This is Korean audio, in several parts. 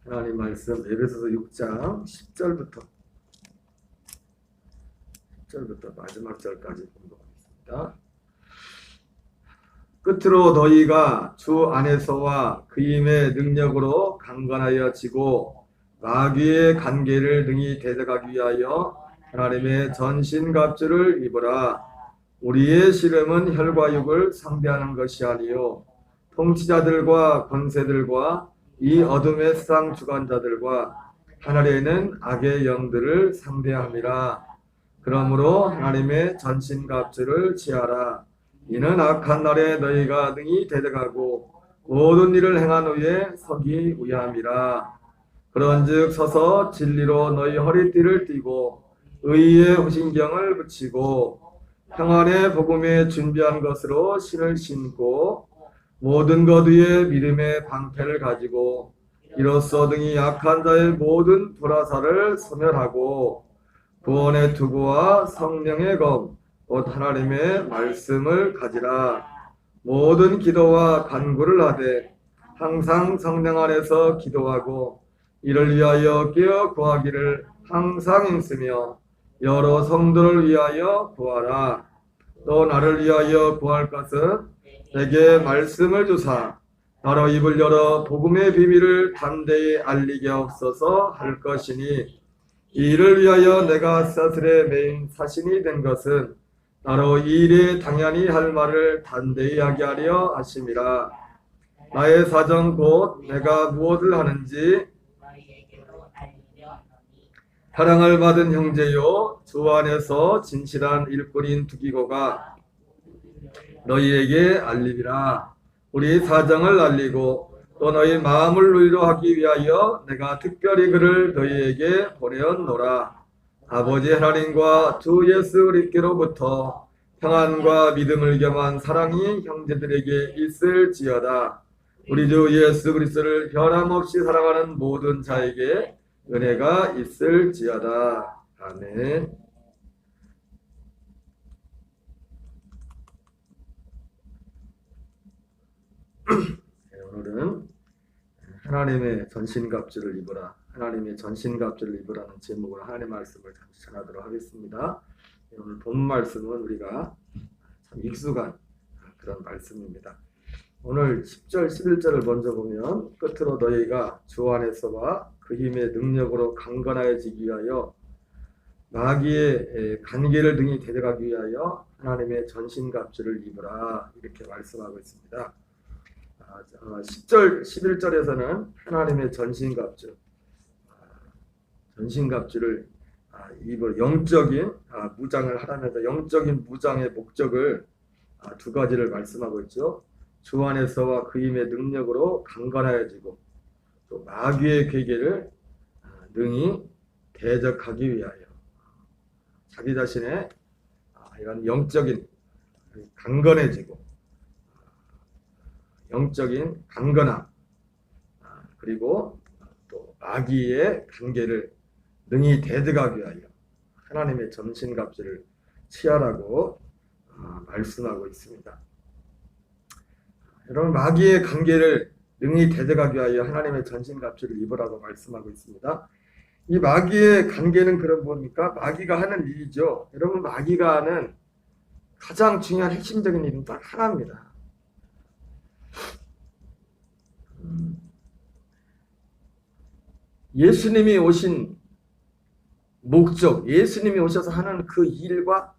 하나님 말씀 에베소서 6장 10절부터 마지막 절까지 공독하겠습니다. 끝으로 너희가 주 안에서와 그임의 능력으로 강건하여 지고 마귀의 관계를 능히 대적하기 위하여 하나님의 전신갑주를 입으라. 우리의 씨름은 혈과 육을 상대하는 것이 아니요 통치자들과 권세들과 이 어둠의 세상 주관자들과 하늘에 있는 악의 영들을 상대함이라. 그러므로 하나님의 전신갑주를 취하라. 이는 악한 날에 너희가 능히 대적하고 모든 일을 행한 후에 서기 위함이라. 그런즉 서서 진리로 너희 허리띠를 띠고 의의 후신경을 붙이고 평안의 복음에 준비한 것으로 신을 신고 모든 것 위에 믿음의 방패를 가지고 이로써 등이 약한 자의 모든 불화살을 소멸하고 구원의 투구와 성령의 검 곧 하나님의 말씀을 가지라. 모든 기도와 간구를 하되 항상 성령 안에서 기도하고 이를 위하여 깨어 구하기를 항상 힘쓰며 여러 성도를 위하여 구하라. 또 나를 위하여 구할 것은 내게 말씀을 주사 나로 입을 열어 복음의 비밀을 담대히 알리게 없어서 할 것이니 이를 위하여 내가 사슬에 매인 사신이 된 것은 나로 이 일에 당연히 할 말을 담대히 하게 하려 하심이라. 나의 사정 곧 내가 무엇을 하는지 사랑을 받은 형제요 주 안에서 진실한 일꾼인 두기고가 너희에게 알리리라. 우리 사정을 알리고 또 너희 마음을 위로하기 위하여 내가 특별히 그를 너희에게 보내었노라. 아버지 하나님과 주 예수 그리스도로부터 평안과 믿음을 겸한 사랑이 형제들에게 있을지어다. 우리 주 예수 그리스도를 변함없이 사랑하는 모든 자에게 은혜가 있을지어다. 아멘. 오늘은 하나님의 전신갑주를 입으라, 하나님의 전신갑주를 입으라는 제목으로 하나님의 말씀을 잠시 전하도록 하겠습니다. 오늘 본 말씀은 우리가 참 익숙한 그런 말씀입니다. 오늘 10절, 11절을 먼저 보면 끝으로 너희가 주 안에서와 그 힘의 능력으로 강건하여지기 위하여 마귀의 관계를 등이 대적하기 위하여 하나님의 전신갑주를 입으라 이렇게 말씀하고 있습니다. 10절, 11절에서는 하나님의 전신갑주를 입을 영적인 무장을 하라면서 영적인 무장의 목적을 두 가지를 말씀하고 있죠. 주 안에서와 그 힘의 능력으로 강건하여지고 또 마귀의 괴계를 능히 대적하기 위하여 자기 자신의 이런 영적인 강건해지고 영적인 강건함 그리고 또 마귀의 관계를 능히 대적하기 위하여 하나님의 전신갑주를 취하라고 말씀하고 있습니다. 여러분, 마귀의 관계를 능히 대적하기 위하여 하나님의 전신갑주를 입으라고 말씀하고 있습니다. 이 마귀의 관계는 그런 뭡니까? 마귀가 하는 일이죠. 여러분, 마귀가 하는 가장 중요한 핵심적인 일은 딱 하나입니다. 예수님이 오신 목적, 예수님이 오셔서 하는 그 일과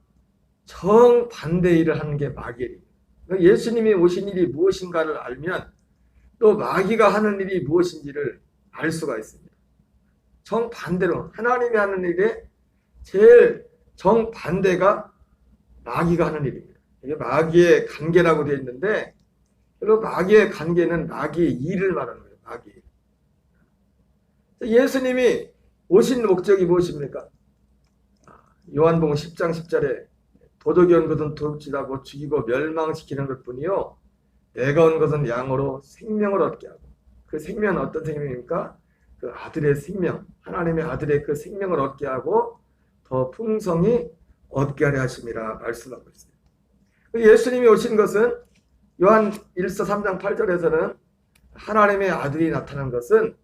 정반대 일을 하는 게 마귀의 일입니다. 예수님이 오신 일이 무엇인가를 알면 또 마귀가 하는 일이 무엇인지를 알 수가 있습니다. 정반대로 하나님이 하는 일에 제일 정반대가 마귀가 하는 일입니다. 이게 마귀의 관계라고 되어 있는데 그리고 마귀의 관계는 마귀의 일을 말하는 거예요. 마귀. 예수님이 오신 목적이 무엇입니까? 요한복음 10장 10절에 도둑이 온 것은 도둑질하고 죽이고 멸망시키는 것뿐이요 내가 온 것은 양으로 생명을 얻게 하고 그 생명은 어떤 생명입니까? 그 아들의 생명, 하나님의 아들의 그 생명을 얻게 하고 더 풍성히 얻게 하려 하심이라 말씀하고 있습니다. 예수님이 오신 것은 요한 1서 3장 8절에서는 하나님의 아들이 나타난 것은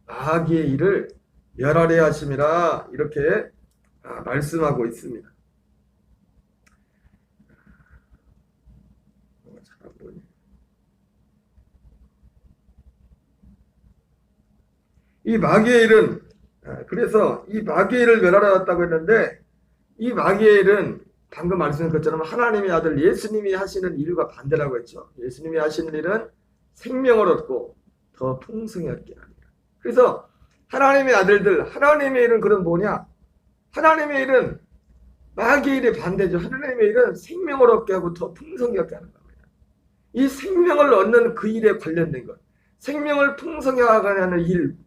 마귀의 일을 멸하려 하심이라 이렇게 말씀하고 있습니다. 이 마귀의 일은 그래서 이 마귀의 일을 멸하려 했다고 했는데 이 마귀의 일은 방금 말씀한 것처럼 하나님의 아들 예수님이 하시는 일과 반대라고 했죠. 예수님이 하시는 일은 생명을 얻고 더 풍성히 얻게 합니다. 그래서 하나님의 아들들, 하나님의 일은 그럼 뭐냐? 하나님의 일은 마귀의 일의 반대죠. 하나님의 일은 생명을 얻게 하고 더 풍성히 얻게 하는 겁니다. 이 생명을 얻는 그 일에 관련된 것, 생명을 풍성히 하는 일,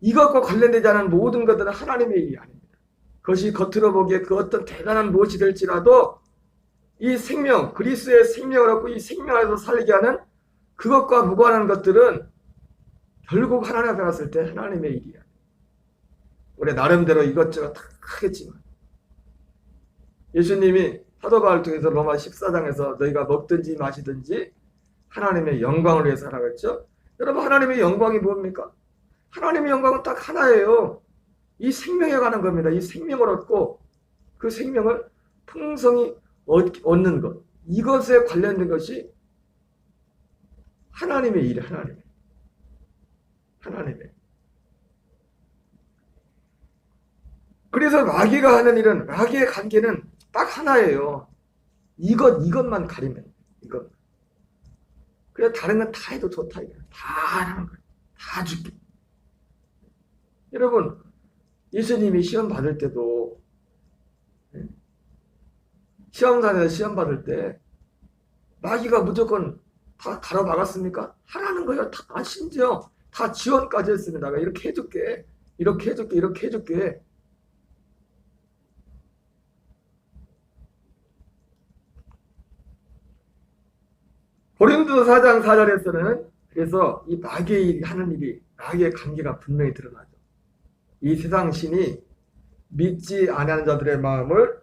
이것과 관련되지 않은 모든 것들은 하나님의 일이 아닙니다. 그것이 겉으로 보기에 그 어떤 대단한 무엇이 될지라도 이 생명, 그리스도의 생명을 얻고 이 생명 안에서 살게 하는 그것과 무관한 것들은 결국 하나님 앞에 갔을 때 하나님의 일이야. 우리 나름대로 이것저것 다 하겠지만 예수님이 사도 바울을 통해서 로마 14장에서 너희가 먹든지 마시든지 하나님의 영광을 위해서 하라고 했죠. 여러분, 하나님의 영광이 뭡니까? 하나님의 영광은 딱 하나예요. 이 생명에 관한 겁니다. 이 생명을 얻고 그 생명을 풍성히 얻는 것. 이것에 관련된 것이 하나님의 일이에요. 하나님의. 그래서 마귀가 하는 일은, 마귀의 관계는 딱 하나예요. 이것만 가리면 이것. 그래서 다른 건 다 해도 좋다. 다 하는 거예요. 다 줄게. 여러분, 예수님이 시험 받을 때도 시험장에서 시험 받을 때 마귀가 무조건 다 가로막았습니까? 하라는 거예요. 다 심지어 다 지원까지 했습니다. 이렇게 해줄게. 이렇게 해줄게. 이렇게 해줄게. 고린도 4장 4절에서는 그래서 이 마귀의 하는 일이 마귀의 관계가 분명히 드러나죠. 이 세상 신이 믿지 아니하는 자들의 마음을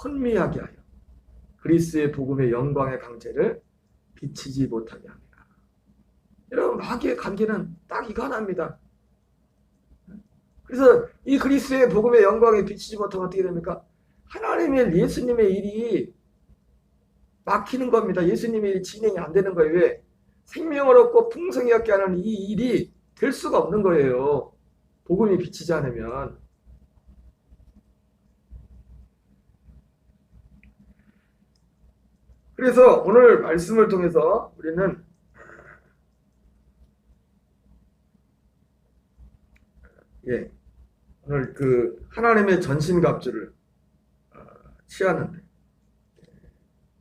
혼미하게 하여 그리스도의 복음의 영광의 강제를 비치지 못하게 합니다. 여러분, 마귀의 관계는 딱 이거 하나입니다. 그래서 이 그리스도의 복음의 영광에 비치지 못하면 어떻게 됩니까? 하나님의 예수님의 일이 막히는 겁니다. 예수님의 일이 진행이 안 되는 거예요. 왜? 생명을 얻고 풍성히 얻게 하는 이 일이 될 수가 없는 거예요. 복음이 비치지 않으면. 그래서 오늘 말씀을 통해서 우리는 오늘 그 하나님의 전신갑주를 취하는데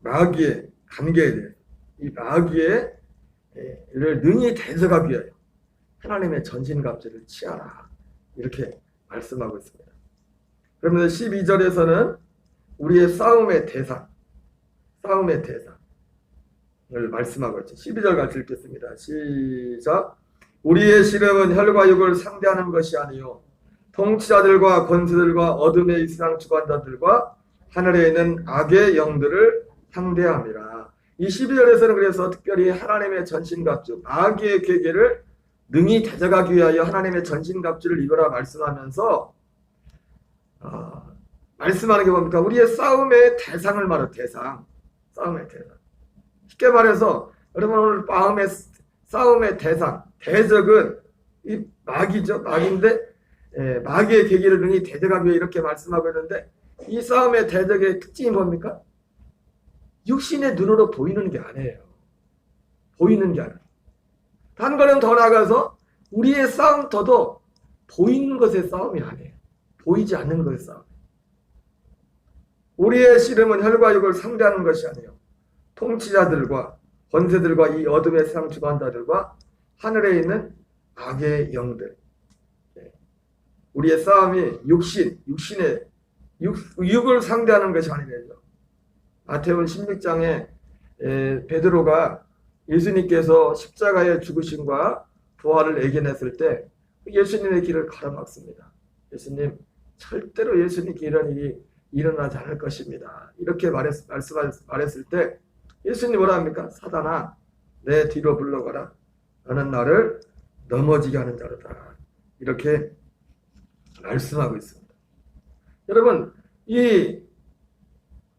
마귀의 관계에 대해 이 마귀의 를 능히 대적하기 위하여 하나님의 전신갑주를 취하라. 이렇게 말씀하고 있습니다. 그러면서 12절에서는 우리의 싸움의 대상을 말씀하고 있죠. 12절 같이 읽겠습니다. 시작. 우리의 시름은 혈과 육을 상대하는 것이 아니요 통치자들과 권세들과 어둠의 이 세상 주관자들과 하늘에 있는 악의 영들을 상대함이라. 이 12절에서는 그래서 특별히 하나님의 전신갑주, 마귀의 계계를 능히 대적하기 위하여 하나님의 전신갑주를 입으라 말씀하면서 말씀하는 게 뭡니까? 우리의 싸움의 대상을 말해요. 싸움의 대상. 쉽게 말해서 여러분, 오늘 마음의 싸움의 대상, 대적은 이 마귀죠. 마귀인데 마귀의 계기를 능히 대적하기 위해 이렇게 말씀하고 있는데 이 싸움의 대적의 특징이 뭡니까? 육신의 눈으로 보이는 게 아니에요. 보이는 게 아니에요. 한 걸음 더 나가서 우리의 싸움터도 보이는 것의 싸움이 아니에요. 보이지 않는 것의 싸움. 우리의 씨름은 혈과 육을 상대하는 것이 아니에요. 통치자들과 권세들과 이 어둠의 세상 주관자들과 하늘에 있는 악의 영들. 우리의 싸움이 육을 상대하는 것이 아니래요. 마태복음 16장에 베드로가 예수님께서 십자가의 죽으심과 부활을 예견했을 때 예수님의 길을 가로막습니다. 예수님, 절대로 예수님께 이런 일이 일어나지 않을 것입니다. 이렇게 말했을 때 예수님 뭐라 합니까? 사단아, 내 뒤로 물러가라. 너는 나를 넘어지게 하는 자로다. 이렇게 말씀하고 있습니다. 여러분, 이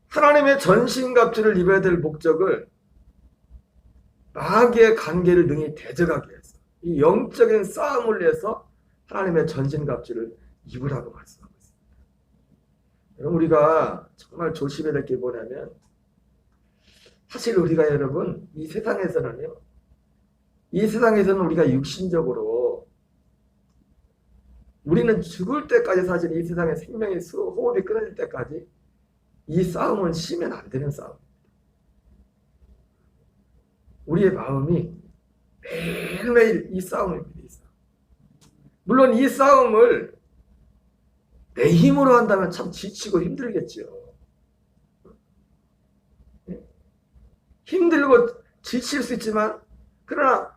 하나님의 전신갑주를 입어야 될 목적을 마귀의 관계를 능히 대적하기 위해서, 이 영적인 싸움을 위해서 하나님의 전신갑주를 입으라고 말씀하고 있습니다. 여러분, 우리가 정말 조심해야 될 게 뭐냐면, 사실 우리가 여러분 이 세상에서는 우리가 육신적으로 우리는 죽을 때까지 사실 이 세상의 생명의 호흡이 끊어질 때까지 이 싸움은 쉬면 안 되는 싸움입니다. 우리의 마음이 매일매일 이 싸움입니다. 이 싸움. 물론 이 싸움을 내 힘으로 한다면 참 지치고 힘들겠죠. 힘들고 지칠 수 있지만, 그러나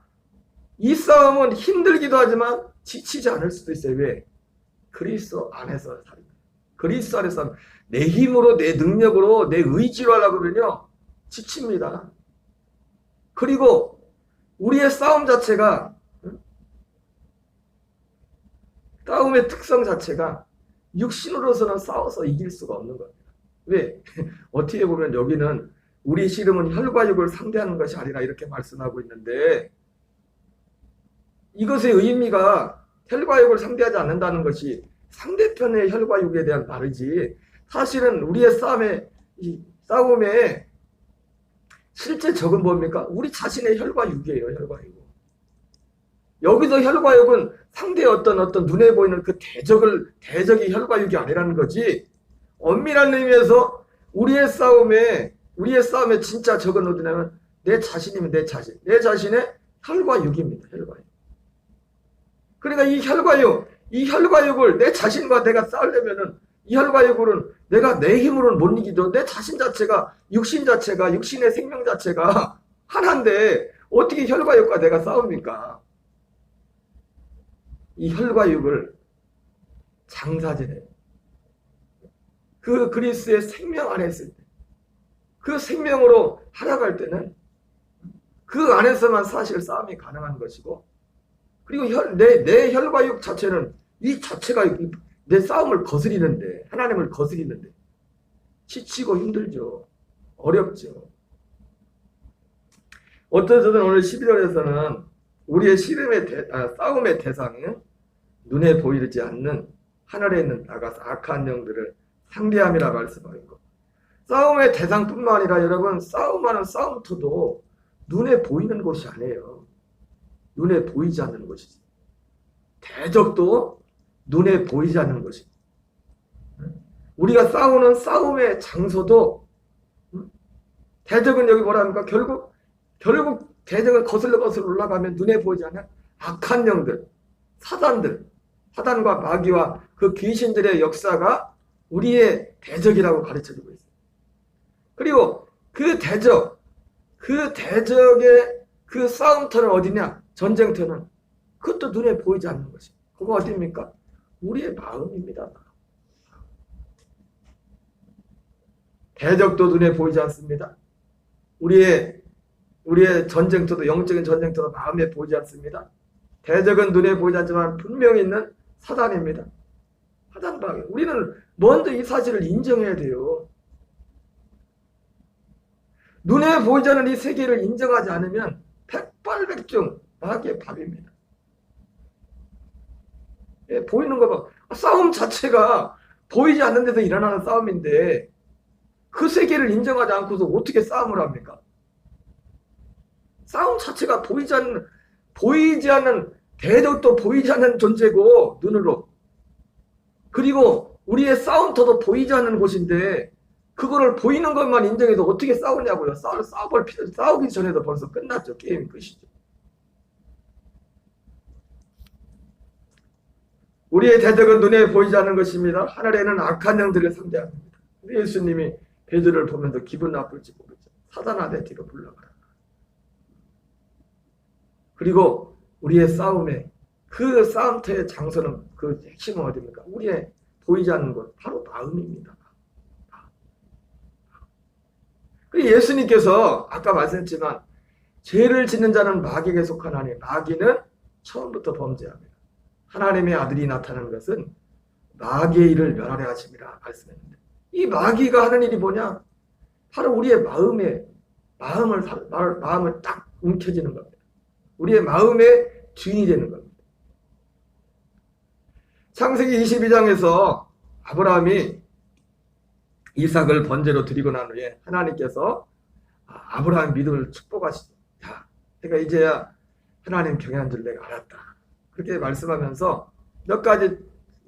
이 싸움은 힘들기도 하지만 지치지 않을 수도 있어요. 왜? 그리스도 안에서 살입니다. 그리스도 안에서 내 힘으로, 내 능력으로, 내 의지로 하려고 그러면요 지칩니다. 그리고 우리의 싸움 자체가, 싸움의 특성 자체가 육신으로서는 싸워서 이길 수가 없는 겁니다. 왜? 어떻게 보면 여기는 우리 씨름은 혈과 육을 상대하는 것이 아니라 이렇게 말씀하고 있는데, 이것의 의미가 혈과 육을 상대하지 않는다는 것이 상대편의 혈과 육에 대한 말이지, 사실은 우리의 싸움에 실제 적은 뭡니까? 우리 자신의 혈과 육이에요. 혈과 육. 여기서 혈과 육은 상대의 어떤 눈에 보이는 그 대적이 혈과 육이 아니라는 거지, 엄밀한 의미에서 우리의 싸움에 진짜 적은 어디냐면 내 자신이면 내 자신의 혈과 육입니다. 혈과 육. 그러니까 이 혈과 육을 내 자신과 내가 싸우려면은, 이 혈과 육으로는 내가 내 힘으로는 못 이기도, 내 자신 자체가, 육신의 생명 자체가 하나인데 어떻게 혈과 육과 내가 싸웁니까? 이 혈과 육을 장사지내요. 그 그리스의 생명 안에 있을 때, 그 생명으로 살아갈 때는 그 안에서만 사실 싸움이 가능한 것이고, 그리고 내 혈과 육 자체는 이 자체가 내 싸움을 거스리는데, 하나님을 거스리는데 지치고 힘들죠. 어렵죠. 어떠든 오늘 11월에서는 우리의 싸움의 대상은 눈에 보이지 않는 하늘에 있는 나가서 악한 영들을 상대함이라 말씀하고 있고, 싸움의 대상뿐만 아니라 여러분, 싸움하는 싸움터도 눈에 보이는 것이 아니에요. 눈에 보이지 않는 것이지. 대적도 눈에 보이지 않는 것이지. 우리가 싸우는 싸움의 장소도, 대적은 여기 뭐라 합니까? 결국 대적은 거슬러 올라가면 눈에 보이지 않는 악한 영들, 사단과 마귀와 그 귀신들의 역사가 우리의 대적이라고 가르쳐주고 있어요. 그리고 그 대적의 그 싸움터는 어디냐? 전쟁터는 그것도 눈에 보이지 않는 것이. 그거 어디입니까? 우리의 마음입니다. 대적도 눈에 보이지 않습니다. 우리의 전쟁터도, 영적인 전쟁터도 마음에 보이지 않습니다. 대적은 눈에 보이지 않지만 분명히 있는 사단입니다. 사단방해. 우리는 먼저 이 사실을 인정해야 돼요. 눈에 보이지 않는 이 세계를 인정하지 않으면 백발백중 마귀의 밥입니다. 보이는 거 봐. 싸움 자체가 보이지 않는 데서 일어나는 싸움인데, 그 세계를 인정하지 않고서 어떻게 싸움을 합니까? 싸움 자체가 보이지 않는 대적도 보이지 않는 존재고, 눈으로. 그리고 우리의 싸움터도 보이지 않는 곳인데, 그거를 보이는 것만 인정해서 어떻게 싸우냐고요. 싸우기 전에도 벌써 끝났죠. 게임이 끝이죠. 우리의 대적은 눈에 보이지 않는 것입니다. 하늘에는 악한 영들을 상대합니다. 예수님이 베드로를 보면서 기분 나쁠지 모르죠. 사단아, 내 뒤로 물러가라. 그리고 우리의 싸움에, 그 싸움터의 장소는, 그 핵심은 어디입니까? 우리의 보이지 않는 곳, 바로 마음입니다. 예수님께서 아까 말씀했지만, 죄를 짓는 자는 마귀에게 속하나니 마귀는 처음부터 범죄합니다. 하나님의 아들이 나타나는 것은 마귀의 일을 멸하려 하심이라 말씀했는데, 이 마귀가 하는 일이 뭐냐? 바로 우리의 마음을 딱 움켜쥐는 겁니다. 우리의 마음의 주인이 되는 겁니다. 창세기 22장에서 아브라함이 이삭을 번제로 드리고 난 후에 하나님께서 아브라함 믿음을 축복하시죠. 야, 내가 이제야 하나님 경외한 줄 내가 알았다. 그렇게 말씀하면서 몇 가지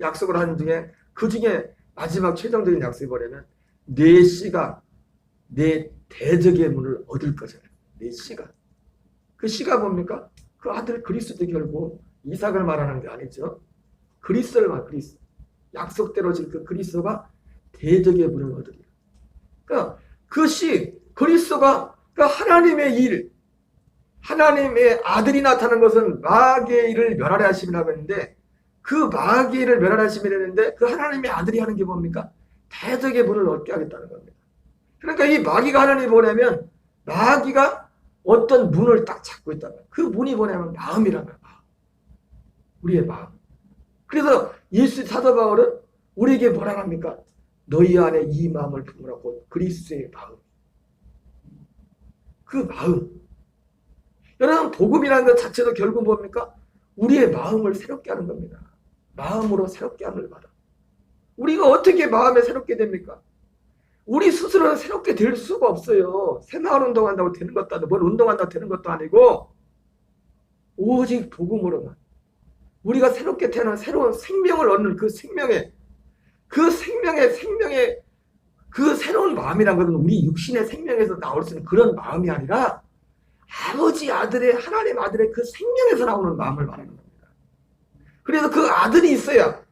약속을 하는 중에, 그 중에 마지막 최종적인 약속이 뭐냐면 내 씨가 내 대적의 문을 얻을 것이라. 내 씨가. 그 씨가 뭡니까? 그 아들 그리스도, 결국 이삭을 말하는 게 아니죠. 그리스도를 말, 그리스도. 약속대로 질 그 그리스도가 대적의 문을 얻으리라. 그러니까 그 씨, 그리스도가, 그러니까 하나님의 일, 하나님의 아들이 나타난 것은 마귀의 일을 멸하려 하심이라고 했는데, 그 마귀의 일을 멸하려 하심이라고 했는데, 그 하나님의 아들이 하는 게 뭡니까? 대적의 문을 얻게 하겠다는 겁니다. 그러니까 이 마귀가 하는 일이 뭐냐면, 마귀가 어떤 문을 딱 잡고 있다는 거예요. 그 문이 뭐냐면 마음이라는 거예요. 우리의 마음. 그래서 예수 사도 바울은 우리에게 뭐라고 합니까? 너희 안에 이 마음을 품으라고. 그리스도의 마음. 그 마음. 여러분, 복음이라는 것 자체도 결국 뭡니까? 우리의 마음을 새롭게 하는 겁니다. 마음으로 새롭게 함을 받아. 우리가 어떻게 마음에 새롭게 됩니까? 우리 스스로는 새롭게 될 수가 없어요. 새마을 운동한다고 되는 것도 아니고, 뭘 운동한다고 되는 것도 아니고, 오직 복음으로만. 우리가 새롭게 태어난 새로운 생명을 얻는 그 생명의 그 새로운 마음이란 것은 우리 육신의 생명에서 나올 수 있는 그런 마음이 아니라 아버지 아들의, 하나님 아들의 그 생명에서 나오는 마음을 말하는 겁니다. 그래서 그 아들이 있어야,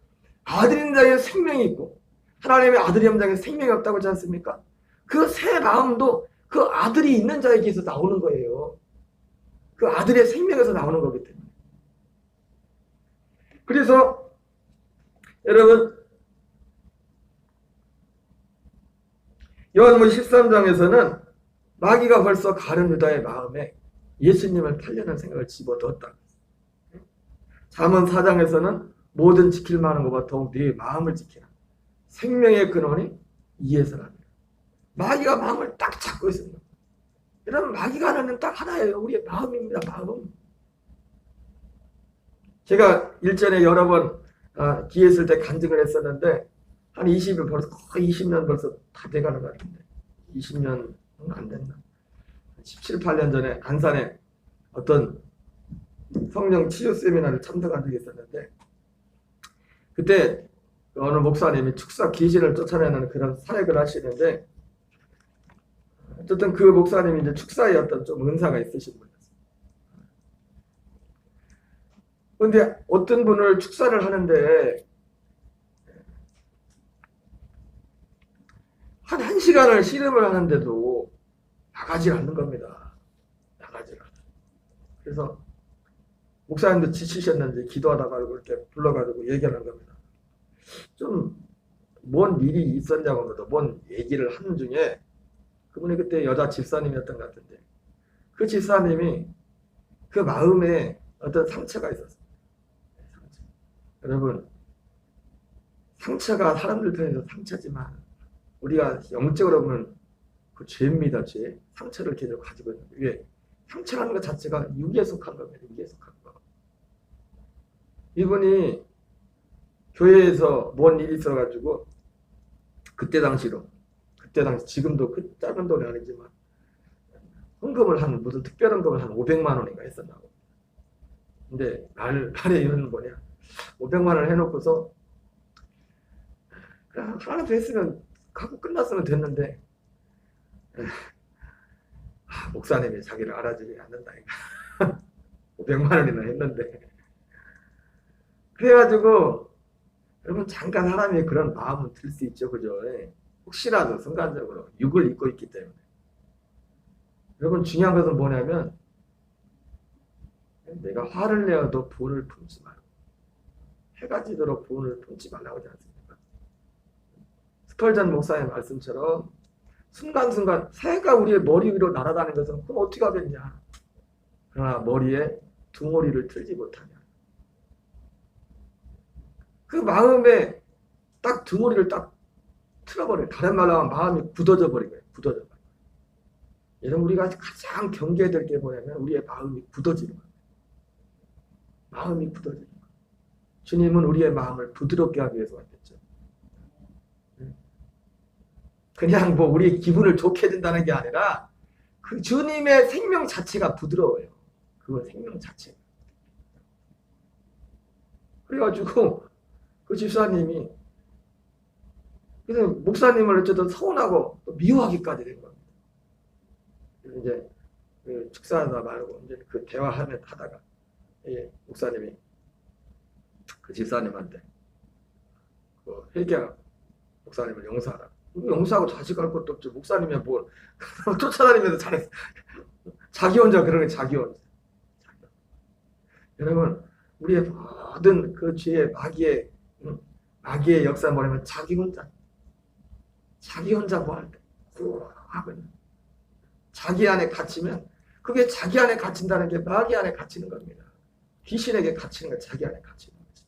아들인 자의 생명이 있고 하나님의 아들이 없는 자에게 생명이 없다고 하지 않습니까? 그 새 마음도 그 아들이 있는 자에게서 나오는 거예요. 그 아들의 생명에서 나오는 거기 때문에. 그래서 여러분, 요한복음 13장에서는 마귀가 벌써 가룟 유다의 마음에 예수님을 팔려는 생각을 집어넣었다. 잠언 4장에서는 모든 지킬 만한 것보다 더욱 네 마음을 지키라. 생명의 근원이 이에서랍니다. 마귀가 마음을 딱 잡고 있습니다. 여러분, 마귀가 하는 딱 하나예요. 우리의 마음입니다. 마음. 제가 일전에 여러 번 기회 있을 때 간증을 했었는데, 한 20년 벌써, 거의 20년 벌써 다 돼가는 것 같은데, 20년 안 됐나? 17, 8년 전에 안산에 어떤 성령 치유 세미나를 참석한 적이 있었는데, 그때 어느 목사님이 축사 귀신을 쫓아내는 그런 사역을 하시는데, 어쨌든 그 목사님이 이제 축사에 어떤 좀 은사가 있으신 분이었어요. 그런데 어떤 분을 축사를 하는데 한 1시간을 씨름을 하는데도 나가지 않는 겁니다. 나가지 않아요. 그래서 목사님도 지치셨는지 기도하다가 이렇게 불러가지고 얘기하는 겁니다. 좀 뭔 일이 있었냐고 합니다. 뭔 얘기를 하는 중에 그분이 그때 여자 집사님이었던 것 같은데, 그 집사님이 그 마음에 어떤 상처가 있었어요. 상처. 여러분, 상처가 사람들 편에서 상처지만 우리가 영적으로 보면 그 죄입니다. 죄. 상처를 계속 가지고 있는 거예요. 왜? 상처라는 것 자체가 육에 속한 겁니다. 육에 속한 거. 이분이 교회에서 뭔 일이 있어가지고 그때 당시 지금도 그 짧은 돈이 아니지만 헌금을 한, 무슨 특별 헌금을 한 500만 원인가 했었나. 근데 말의 이유는 뭐냐? 500만 원을 해놓고서 그냥 하나도 했으면 하고 끝났으면 됐는데, 목사님이 자기를 알아주지 않는다. 500만 원이나 했는데. 그래가지고 여러분, 잠깐 사람이 그런 마음은 들 수 있죠. 그죠? 혹시라도 순간적으로 육을 입고 있기 때문에. 여러분, 중요한 것은 뭐냐면 내가 화를 내어도 분을 품지 말고, 해가 지도록 분을 품지 말라고 하지 않습니까? 스펄전 목사의 말씀처럼 순간순간 새가 우리의 머리 위로 날아다니는 것은 그럼 어떻게 하겠냐. 그러나 머리에 두 머리를 틀지 못하냐. 그 마음에 딱 덩어리를 딱 틀어버려요. 다른 말로 하면 마음이 굳어져 버린 거예요. 굳어져 버린 거예요. 여러분, 우리가 가장 경계해야 될 게 뭐냐면 우리의 마음이 굳어지는 거예요. 마음이 굳어지는 거예요. 주님은 우리의 마음을 부드럽게 하기 위해서 왔겠죠. 그냥 뭐 우리의 기분을 좋게 해준다는 게 아니라 그 주님의 생명 자체가 부드러워요. 그건 생명 자체. 그래가지고 그 집사님이 그래서 목사님을 어쨌든 서운하고 미워하기까지 된 겁니다. 이제 그 축사하다 말고 이제 그 대화하다가 목사님이 그 집사님한테 그 회개하고 목사님을 용서하라. 용서하고 자식할 것도 없죠. 목사님이 뭘 쫓아다니면서 잘했어. 자기 혼자 그러는 자기 혼자. 여러분, 우리의 모든 그 죄의 마귀의 역사 뭐냐면 자기 혼자 뭐 할 때 하거든요. 자기 안에 갇히면 그게 자기 안에 갇힌다는 게 마귀 안에 갇히는 겁니다. 귀신에게 갇히는 건 자기 안에 갇히는 거죠.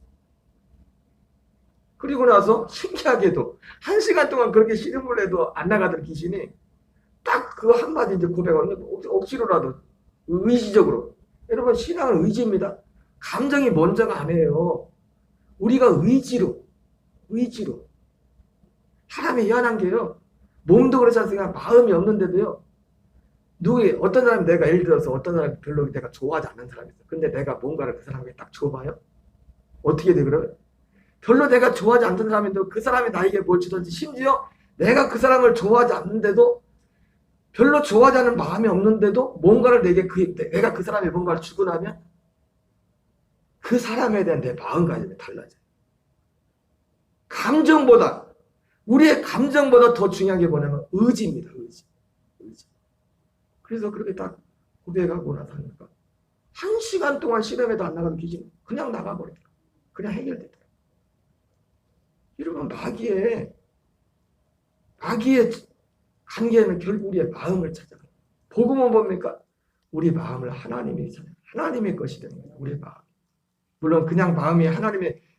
그리고 나서 신기하게도 1시간 동안 그렇게 씨름을 해도 안 나가던 귀신이 딱 그 한마디 이제 고백하는 억지로라도 의지적으로. 여러분, 신앙은 의지입니다. 감정이 먼저가 아니에요. 우리가 의지로 사람이 희한한 게요. 몸도 그렇지 않습니까? 마음이 없는데도요. 어떤 사람이 내가 예를 들어서 어떤 사람이 별로 내가 좋아하지 않는 사람이 있어. 근데 내가 뭔가를 그 사람에게 딱 줘봐요. 어떻게 돼 그러면? 별로 내가 좋아하지 않는 사람인데 그 사람이 나에게 뭘 주든지 심지어 내가 그 사람을 좋아하지 않는데도 별로 좋아하지 않는 마음이 없는데도 뭔가를 내가 그 사람이 뭔가를 주고 나면 그 사람에 대한 내 마음가짐이 달라져요. 우리의 감정보다 더 중요한 게 뭐냐면 의지입니다. 의지. 그래서 그렇게 딱 고백하고 나서 하니까 1시간 동안 실험에도 안 나가는 귀신 그냥 나가버리더라. 그냥 해결되더라. 여러분, 마귀의 관계는 결국 우리의 마음을 찾아가요. 복음은 뭡니까? 우리 마음을 하나님이 찾아요. 하나님의 것이 되는 거예요. 우리의 마음. 물론 그냥 마음이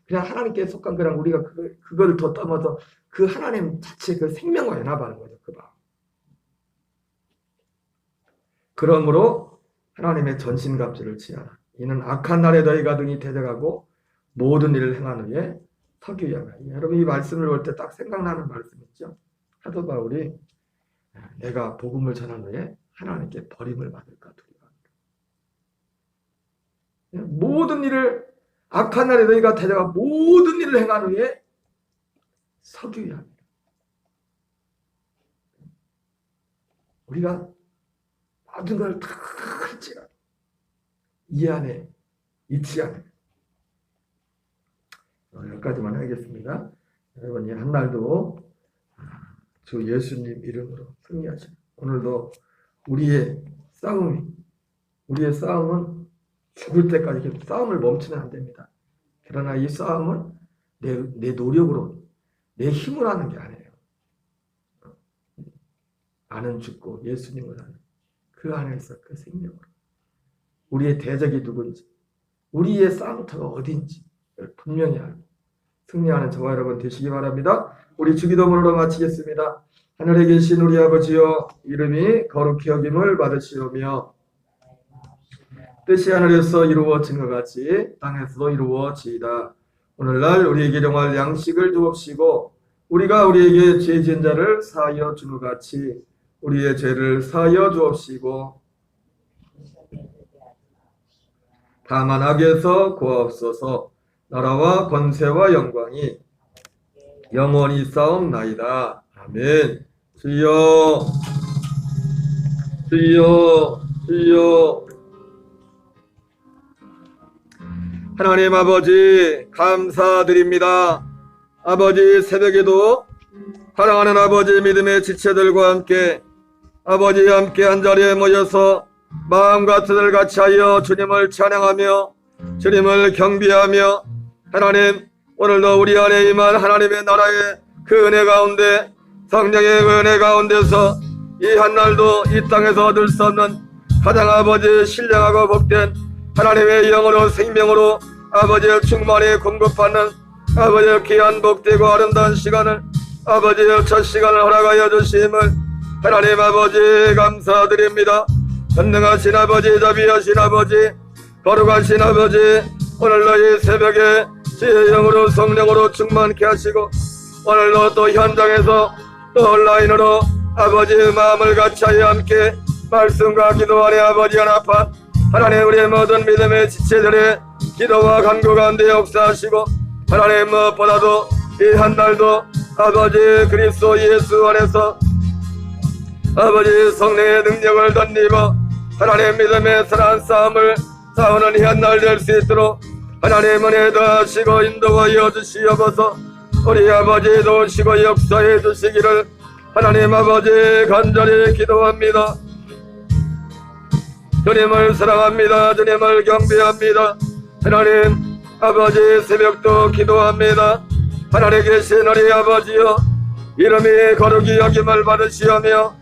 그냥 하나님께 속한 거랑 우리가 그걸 더 떠나서 그 하나님 자체 그 생명과 연합하는 거죠. 그 마음. 그러므로 하나님의 전신갑주를 취하라. 이는 악한 날에 너희가 등이 대적하고 모든 일을 행한 후에 서기 위하라. 여러분, 이 말씀을 볼 때 딱 생각나는 말씀 있죠. 사도 바울이 내가 복음을 전한 후에 하나님께 버림을 받을까 두려워합니다. 모든 일을 악한 날에 너희가 대적하고 모든 일을 행한 후에 서기 위하라. 우리가 모든 걸 다 할지라도 이 안에 있지 않으면 여기까지만 하겠습니다. 여러분, 이 한 날도 주 예수님 이름으로 승리하시고 오늘도 우리의 싸움은 죽을 때까지 싸움을 멈추면 안 됩니다. 그러나 이 싸움은 내 노력으로 내 힘으로 하는 게 아니에요. 나는 죽고 예수님을 하는 그 안에서 그 생명으로 우리의 대적이 누군지 우리의 싸움터가 어딘지 분명히 알고 승리하는 저와 여러분 되시기 바랍니다. 우리 주기도문으로 마치겠습니다. 하늘에 계신 우리 아버지여, 이름이 거룩히 여김을 받으시오며 뜻이 하늘에서 이루어진 것 같이 땅에서도 이루어지이다. 오늘날 우리에게 일용할 양식을 주옵시고 우리가 우리에게 죄 지은 자를 사하여 주는 것 같이 우리의 죄를 사하여 주옵시고 다만 악에서 구하옵소서. 나라와 권세와 영광이 영원히 싸움나이다. 아멘. 주여 주여 주여. 하나님 아버지 감사드립니다. 아버지, 새벽에도 사랑하는 아버지 믿음의 지체들과 함께 아버지 함께 한자리에 모여서 마음과 뜻을 같이하여 주님을 찬양하며 주님을 경배하며 하나님, 오늘도 우리 안에 임한 하나님의 나라의 그 은혜 가운데 성령의 은혜 가운데서 이 한날도 이 땅에서 얻을 수 없는 가장 아버지 신령하고 복된 하나님의 영으로 생명으로 아버지의 충만히 공급하는 아버지여 귀한 복되고 아름다운 시간을 아버지여 첫 시간을 허락하여 주심을 하나님 아버지 감사드립니다. 전능하신 아버지, 자비하신 아버지, 거룩하신 아버지, 오늘도 이 새벽에 주의 영으로 성령으로 충만케 하시고 오늘도 또 현장에서 또 온라인으로 아버지의 마음을 같이하여 함께 말씀과 기도 안에 아버지 연합한 하나님 우리의 모든 믿음의 지체들의 기도와 간구 가운데 역사하시고 하나님 무엇보다도 이 한 날도 아버지 그리스도 예수 안에서 아버지 성령의 능력을 덧입어 하나님 믿음의 선한 싸움을 싸우는 이 한 날 될 수 있도록 하나님 은혜 더하시고 인도하여 주시옵소서. 우리 아버지 도우시고 역사해 주시기를 하나님 아버지 간절히 기도합니다. 주님을 사랑합니다. 주님을 경배합니다. 하나님 아버지 새벽도 기도합니다. 하늘에 계신 우리 아버지여 이름이 거룩히 여김을 받으시오며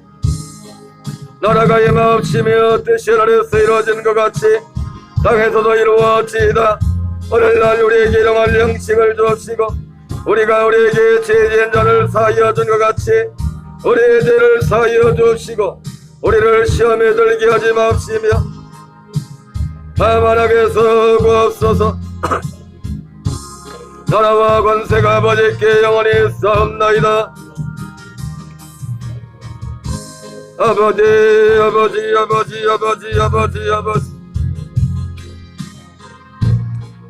나라가 임하옵시며 뜻이 하늘에서 이루어진 것 같이 땅에서도 이루어지이다. 오늘날 우리에게 일용할 양식을 주옵시고 우리가 우리에게 죄 지은 자를 사하여 준 것 같이 우리의 죄를 사하여 주옵시고 우리를 시험에 들게 하지 마옵시며 다만 악에서 구하옵소서. 나라와 권세가 아버지께 영원히 싸움나이다. 아버지 아버지 아버지 아버지 아버지 아버지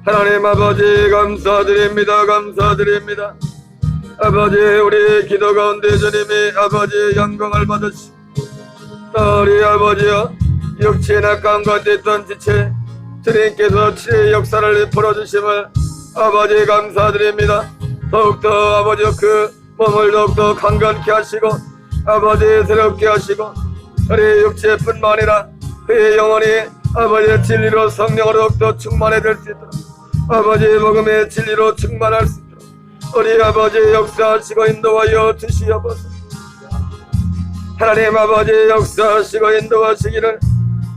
하나님 아버지 감사드립니다. 감사드립니다. 아버지 우리 기도 가운데 주님이 아버지의 영광을 받으시고 우리 아버지여 육체의 낙감 가운데 있던 지체 주님께서 치유의 역사를 풀어주심을 아버지 감사드립니다. 더욱더 아버지여 그 몸을 더욱더 강건케 하시고 아버지 새롭게 하시고 우리 육체뿐만 아니라 그의 영혼이 아버지의 진리로 성령으로 더욱더 충만해질 수 있도록 아버지 복음의 진리로 충만할 수 있도록 우리 아버지 역사하시고 인도하여 주시옵소서. 하나님 아버지 역사하시고 인도하시기를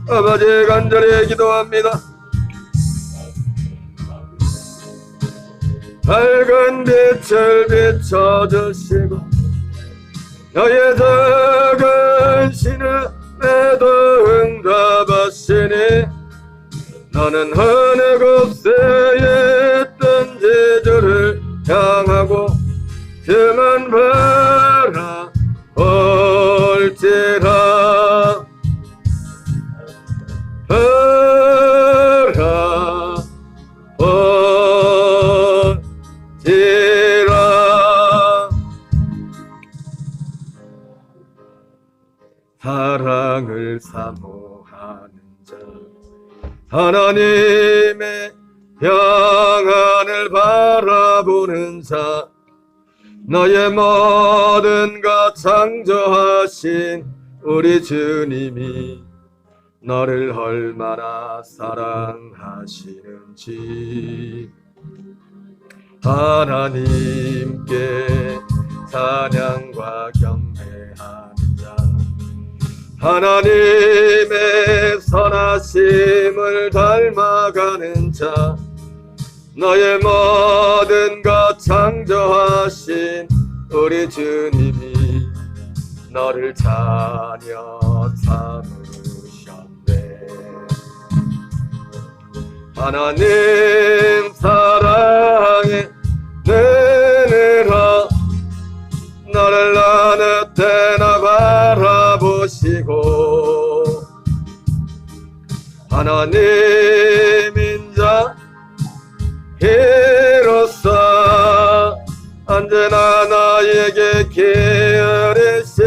아버지 간절히 기도합니다. 밝은 빛을 비춰주시고 너의 작은 신음에도 응답하시니 나는 어느 곳에 있던 제주를 향하고 주만 바라볼지라 사랑을 사모하는 자 하나님의 평안을 바라보는 자 너의 모든 것 창조하신 우리 주님이 너를 얼마나 사랑하시는지 하나님께 찬양과 경배하는 자 하나님의 선하심을 닮아가는 자 너의 모든 것 창조하신 우리 주님이 너를 자녀 삼으셨네. 하나님 사랑의 은혜로 너를 어느 때나 바라보시고 하나님 인자 이로써 언제나 나에게 기울이시니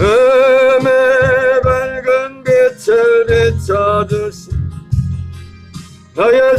음의 밝은 빛을 비춰주시 너의